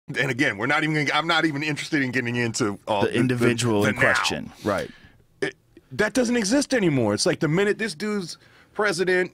And again, we're not even. I'm not even interested in getting into all the individual the in question. Right. That doesn't exist anymore. It's like the minute this dude's president,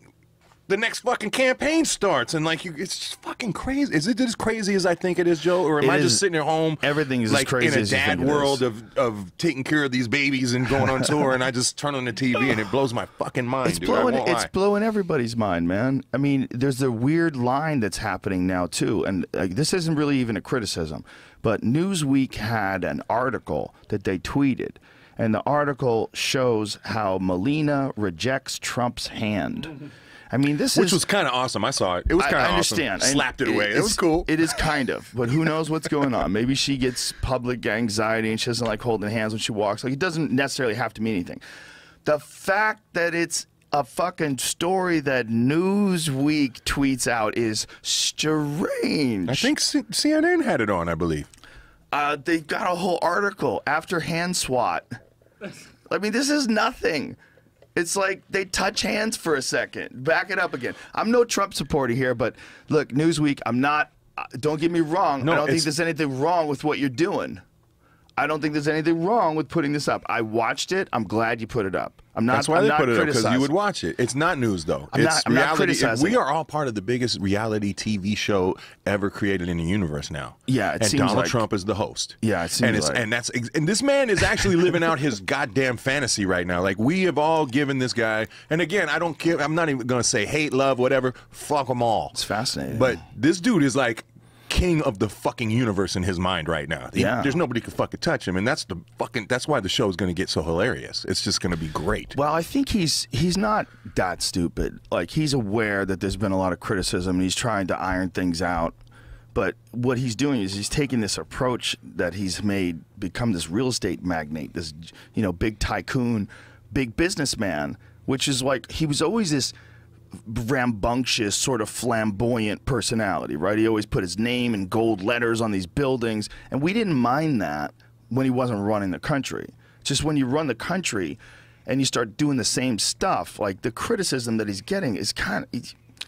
the next fucking campaign starts, and like it's just fucking crazy. Is it as crazy as I think it is, Joe, or am I just sitting at home? Everything is like as crazy in a as you dad think it world is. of taking care of these babies and going on tour, and I just turn on the TV and it blows my fucking mind. It's dude. it's blowing everybody's mind, man. I mean, there's a weird line that's happening now too, and this isn't really even a criticism, but Newsweek had an article that they tweeted. And the article shows how Melania rejects Trump's hand. I mean, which was kind of awesome. I saw it. It was kind of awesome. I understand. Slapped it away. It was cool. It is kind of, but who knows what's going on? Maybe she gets public anxiety and she doesn't like holding hands when she walks. Like, it doesn't necessarily have to mean anything. The fact that it's a fucking story that Newsweek tweets out is strange. I think CNN had it on, I believe. They got a whole article after hand swat. I mean, this is nothing. It's like they touch hands for a second. Back it up again. I'm no Trump supporter here, but look, Newsweek, I'm not. Don't get me wrong. I don't think there's anything wrong with what you're doing. I don't think there's anything wrong with putting this up. I watched it. I'm glad you put it up. That's why they put it up, because you would watch it. It's not news, though. It's I'm reality. not criticizing. We are all part of the biggest reality TV show ever created in the universe now. Yeah, and Donald Trump is the host. Yeah, it seems and this man is actually living out his goddamn fantasy right now. Like, we have all given this guy, and again, I don't care. I'm not even going to say hate, love, whatever. Fuck them all. It's fascinating. But this dude is like king of the fucking universe in his mind right now. There's nobody can fucking touch him, and that's why the show is going to get so hilarious. It's just going to be great. Well, I think he's not that stupid. Like, he's aware that there's been a lot of criticism, and he's trying to iron things out. But what he's doing is he's taking this approach that he's become this real estate magnate, this big tycoon, big businessman, which is like, he was always this rambunctious, sort of flamboyant personality, right? He always put his name in gold letters on these buildings, and we didn't mind that when he wasn't running the country. Just when you run the country and you start doing the same stuff, like, the criticism that he's getting is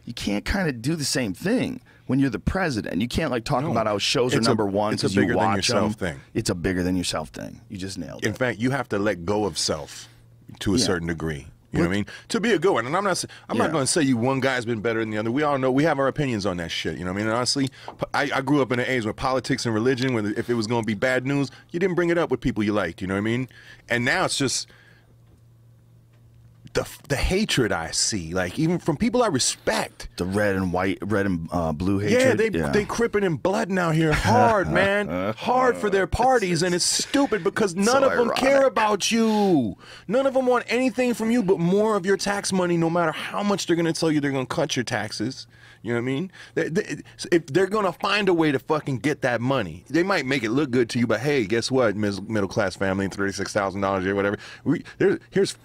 you can't kind of do the same thing when you're the president. You can't, like, talk about how shows are number one because you watch them. Thing. It's a bigger than yourself thing. You just nailed it. In fact, you have to let go of self to a certain degree. You know what I mean? To be a good one. And I'm not going to say one guy's been better than the other. We all know, we have our opinions on that shit. You know what I mean? And honestly, I grew up in an age where politics and religion, when if it was going to be bad news, you didn't bring it up with people you liked. You know what I mean? And now it's just the hatred I see, like, even from people I respect. The red and blue hatred. Yeah, they crippin' and blooding out here hard, man. Hard for their parties, and it's stupid because none of them care about you. None of them want anything from you but more of your tax money, no matter how much they're going to tell you they're going to cut your taxes. You know what I mean? If they're going to find a way to fucking get that money, they might make it look good to you, but hey, guess what, middle-class family, $36,000 a year, whatever. Here's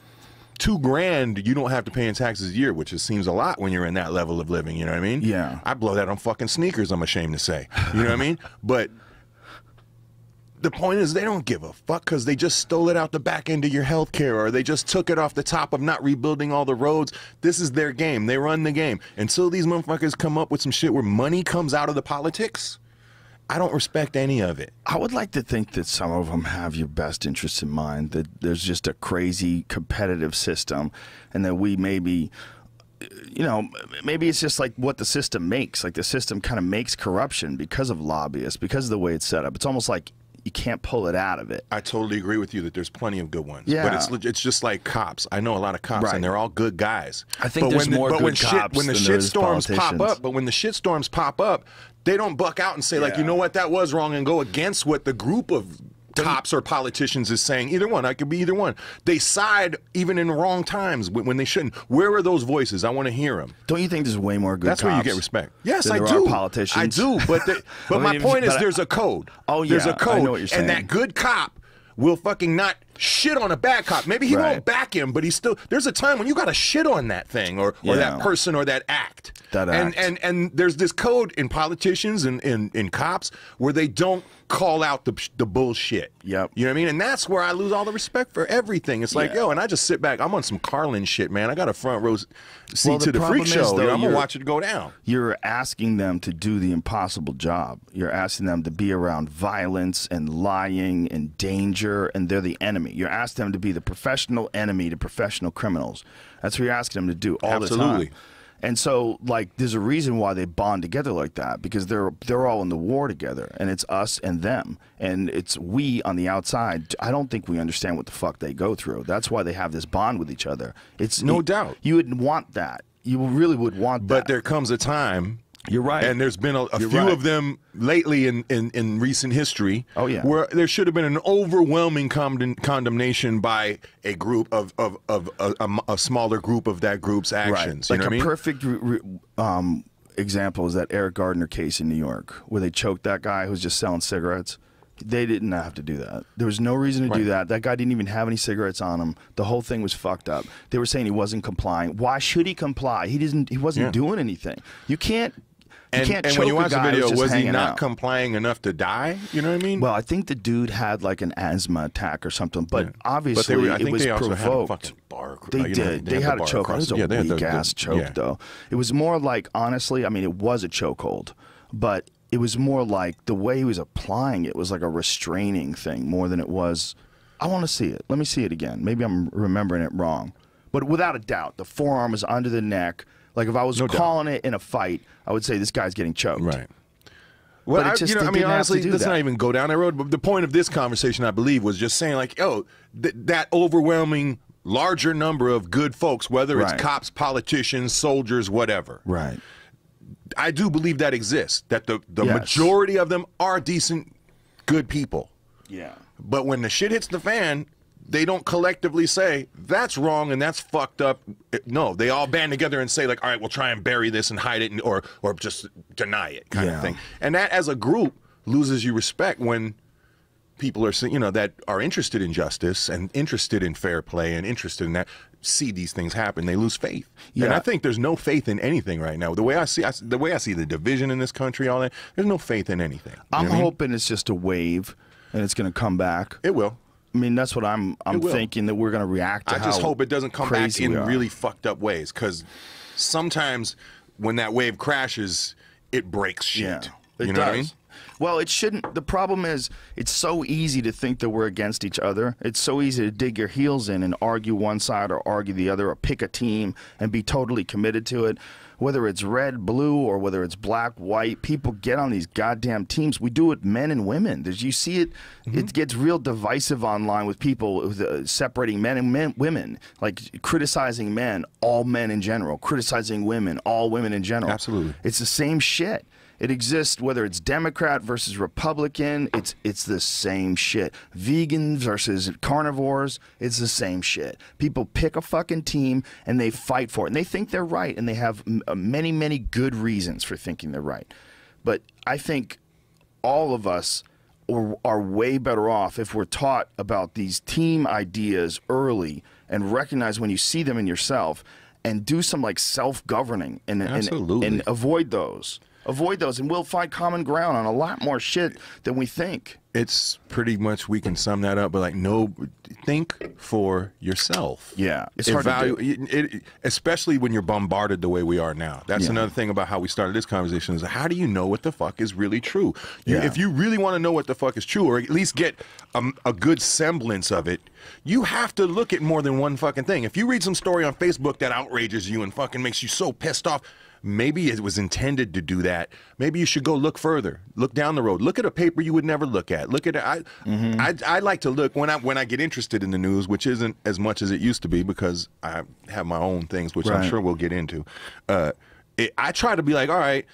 $2,000 you don't have to pay in taxes a year, which seems a lot when you're in that level of living. You know what I mean? Yeah. I blow that on fucking sneakers, I'm ashamed to say. You know what I mean? But the point is, they don't give a fuck because they just stole it out the back end of your health care, or they just took it off the top of not rebuilding all the roads. This is their game. They run the game. Until these motherfuckers come up with some shit where money comes out of the politics, I don't respect any of it. I would like to think that some of them have your best interests in mind, that there's just a crazy competitive system, and that we maybe it's just like what the system makes. Like, the system kind of makes corruption because of lobbyists, because of the way it's set up. It's almost like you can't pull it out of it. I totally agree with you that there's plenty of good ones. Yeah. But it's just like cops. I know a lot of cops, right, and they're all good guys. I think there's more good cops than there is politicians. But when the shitstorms pop up, they don't buck out and say, like, you know what, that was wrong, and go against what the group of cops or politicians is saying. Either one. I could be either one. They side even in the wrong times when they shouldn't. Where are those voices? I want to hear them. Don't you think there's way more good That's cops? That's where you get respect. Yes, I do. Politicians. I do. But my point is, there's a code. Oh, yeah. There's a code. I know what you're saying. And that good cop will fucking not shit on a bad cop. Maybe he won't back him, but he's still. There's a time when you got to shit on that thing or that person or that act. And there's this code in politicians and in cops where they don't call out the bullshit. Yep. You know what I mean? And that's where I lose all the respect for everything. It's like, yo, and I just sit back. I'm on some Carlin shit, man. I got a front row seat to the freak show. Though, I'm going to watch it go down. You're asking them to do the impossible job. You're asking them to be around violence and lying and danger, and they're the enemy. You're asking them to be the professional enemy to professional criminals. That's what you're asking them to do all the time. And so, like, there's a reason why they bond together like that, because they're all in the war together, and it's us and them, and it's we on the outside. I don't think we understand what the fuck they go through. That's why they have this bond with each other. It's no doubt. You would want that. You really would want that. But there comes a time. You're right. And there's been a few of them lately in recent history where there should have been an overwhelming condemnation by a group of a smaller group of that group's actions. Right. Like you know a perfect example is that Eric Gardner case in New York where they choked that guy who was just selling cigarettes. They didn't have to do that. There was no reason to do that. That guy didn't even have any cigarettes on him. The whole thing was fucked up. They were saying he wasn't complying. Why should he comply? He wasn't doing anything. You can't. And when you watch the video, was he not complying enough to die? You know what I mean? Well, I think the dude had like an asthma attack or something, but obviously it was provoked. They did. They had a choke. It was a weak-ass choke, though. It was more like, honestly, I mean, it was a chokehold, but it was more like the way he was applying it was like a restraining thing more than it was. I want to see it. Let me see it again. Maybe I'm remembering it wrong. But without a doubt, the forearm was under the neck. Like if I was calling it in a fight, I would say this guy's getting choked. Right. Well, I mean, honestly, let's not even go down that road. But the point of this conversation, I believe, was just saying like, yo, that overwhelming larger number of good folks, whether it's cops, politicians, soldiers, whatever. Right. I do believe that exists, that the majority of them are decent, good people. Yeah. But when the shit hits the fan, they don't collectively say, that's wrong and that's fucked up. No, they all band together and say, like, all right, we'll try and bury this and hide it or just deny it kind of thing. And that, as a group, loses you respect when people are, that are interested in justice and interested in fair play and interested in that, see these things happen. They lose faith. Yeah. And I think there's no faith in anything right now. The way I see the division in this country, all that, there's no faith in anything. I'm hoping it's just a wave and it's going to come back. It will. I mean, that's what I'm thinking, that we're going to react to. I just hope it doesn't come back in really fucked up ways, because sometimes when that wave crashes, it breaks shit. Yeah, you know what I mean? Well, it shouldn't. The problem is it's so easy to think that we're against each other. It's so easy to dig your heels in and argue one side or argue the other or pick a team and be totally committed to it. Whether it's red, blue, or whether it's black, white, people get on these goddamn teams. We do it, men and women. You see it, it gets real divisive online with people separating men and women, like criticizing men, all men in general, criticizing women, all women in general. Absolutely. It's the same shit. It exists whether it's Democrat versus Republican. It's the same shit. Vegans versus carnivores. It's the same shit. People pick a fucking team and they fight for it. And they think they're right. And they have many, many good reasons for thinking they're right. But I think all of us are way better off if we're taught about these team ideas early and recognize when you see them in yourself and do some like self-governing and avoid those. Avoid those, and we'll find common ground on a lot more shit than we think. It's pretty much, we can sum that up, but like, no, think for yourself. Yeah, it's hard to do. Especially when you're bombarded the way we are now. That's another thing about how we started this conversation, is how do you know what the fuck is really true? If you really want to know what the fuck is true, or at least get a good semblance of it, you have to look at more than one fucking thing. If you read some story on Facebook that outrages you and fucking makes you so pissed off, maybe it was intended to do that. Maybe you should go look further. Look down the road. Look at a paper you would never look at. Look at it. I like to look when I get interested in the news, which isn't as much as it used to be because I have my own things, which I'm sure we'll get into. I try to be like, all right,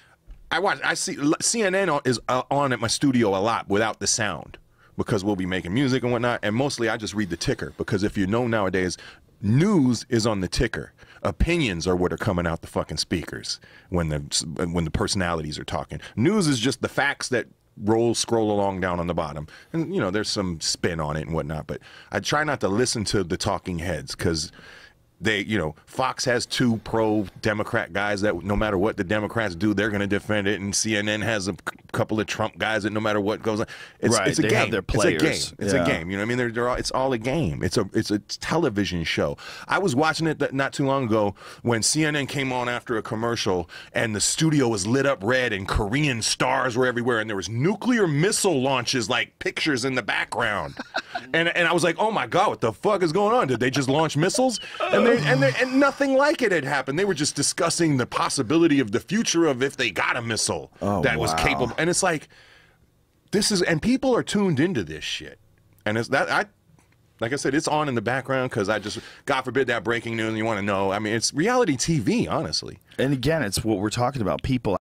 I see CNN is on at my studio a lot without the sound, because we'll be making music and whatnot, and mostly I just read the ticker, because if you know nowadays, news is on the ticker. Opinions are what are coming out the fucking speakers when the personalities are talking. News is just the facts that scroll along down on the bottom, and you know there's some spin on it and whatnot. But I try not to listen to the talking heads because they, you know, Fox has 2 pro-Democrat guys that no matter what the Democrats do, they're going to defend it, and CNN has a couple of Trump guys that no matter what goes on, it's a they game. have their players. It's a game. You know what I mean? It's all a game. It's a television show. I was watching it not too long ago when CNN came on after a commercial, and the studio was lit up red, and Korean stars were everywhere, and there was nuclear missile launches, like pictures in the background, and I was like, oh my God, what the fuck is going on? Did they just launch missiles? And nothing like it had happened. They were just discussing the possibility of the future of if they got a missile that was capable. And it's like, and people are tuned into this shit. And it's that, like I said, it's on in the background because God forbid that breaking news and you want to know. I mean, it's reality TV, honestly. And again, it's what we're talking about. People